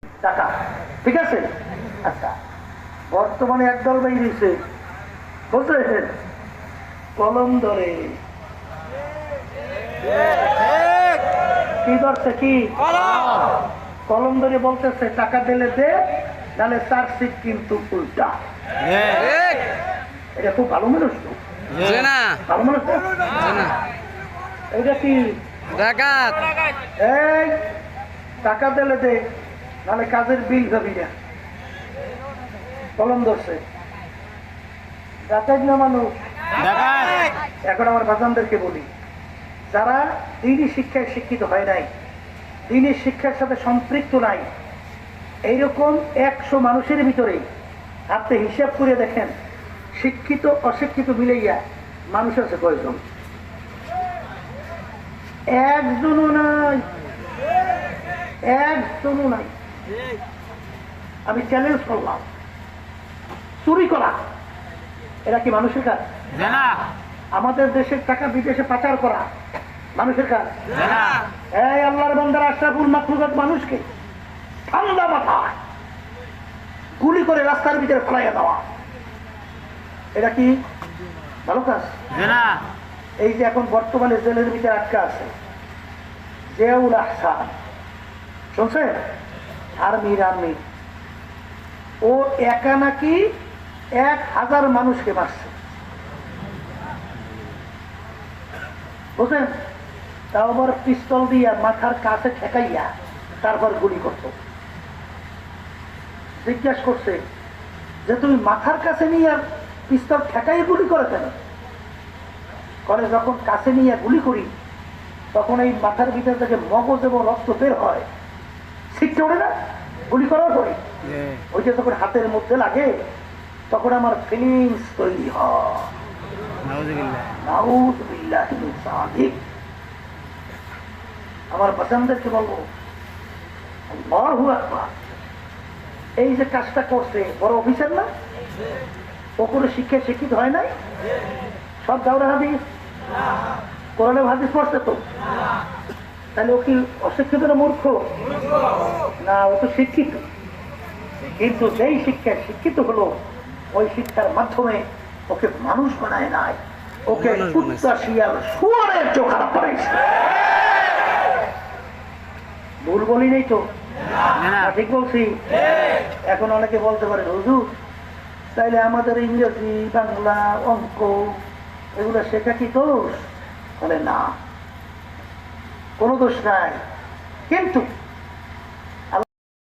টাকা, ঠিক আছে? আচ্ছা, বর্তমানে একদল বেরিয়েছে, বুঝলেন, কলম ধরে। কি ধরছে? কি কলম ধরে বলতেছে টাকা দিলে দে, তাহলে চার্জশিট কিন্তু উল্টা। এটা খুব ভালো মানুষ তো, ভালো মানুষ তো। এটা কি ডাকাত? এই টাকা দিলে দে, নাহলে কাজের বিল যাবি না। কলম ধরছে ডাকাত না মানুষ। এখন আমার বাজানদেরকে বলি, যারা দিনী শিক্ষায় শিক্ষিত হয় নাই, দিনী শিক্ষার সাথে সম্পৃক্ত নাই, এইরকম 100 মানুষের ভিতরে আপনি হিসাব করে দেখেন, শিক্ষিত অশিক্ষিত মিলাইয়া মানুষ আছে কয়জন? একজনও নাই, একজনও নাই। আমি চ্যালেঞ্জ করলাম, চুরি করা এরা কি মানুষের কাজ? আমাদের দেশের টাকা বিদেশে পাচার করা মানুষের কাজ? এই আল্লাহর বান্দার আশরাফুল মাখলুকাত মানুষকে ঠান্ডা মাথায় গুলি করে রাস্তার ভিতরে ফেলাইয়া দেওয়া, এটা কি ভালো কাজ? এই যে এখন বর্তমানে জেলের ভিতরে আটকা আছে জিয়াউল আহসান, শুনছেন? আর্মি ও একা নাকি 1000 মানুষকে মারছে, বুঝলেন? তাও আবার পিস্তল দিয়া মাথার কাছে ঠেকাইয়া তারপর গুলি করত। জিজ্ঞাসা করছে যে তুমি মাথার কাছে নিয়ে পিস্তল ঠেকাই গুলি করে কেন? করে যখন কাছে নিয়ে গুলি করি তখন এই মাথার ভিতর থেকে মগজ এবং রক্ত বের হয়, ছিটকে ওঠে না গুলি করার পরে। ওই যে তখন হাতের মধ্যে লাগে তখন আমার ফিলিংস তৈরি হয়। আমার বাচ্চাদেরকে বলবো, আল্লাহু আকবার, এই যে কাজটা করছে বড় অফিসার না? ও কোনো শিক্ষায় শিক্ষিত হয় নাই? সব দাওরা হাদিস কোরআনে হাদিস পড়ছে তো, তাহলে ও কি অশিক্ষিত না মূর্খ? না, ও তো শিক্ষিত, কিন্তু যেই শিক্ষায় শিক্ষিত হলো ওই শিক্ষার মাধ্যমে ওকে মানুষ বানায় নাই, ওকে কুত্তা শিয়াল শুয়োরের চোখা বানাইছে। ভুল বলি নেই তো? ঠিক বলছি? এখন অনেকে বলতে পারে হুজুর তাইলে আমাদের ইংরেজি বাংলা অঙ্ক এগুলো শেখা কি দোষ? বলে না, কোনো দোষ নাই, কিন্তু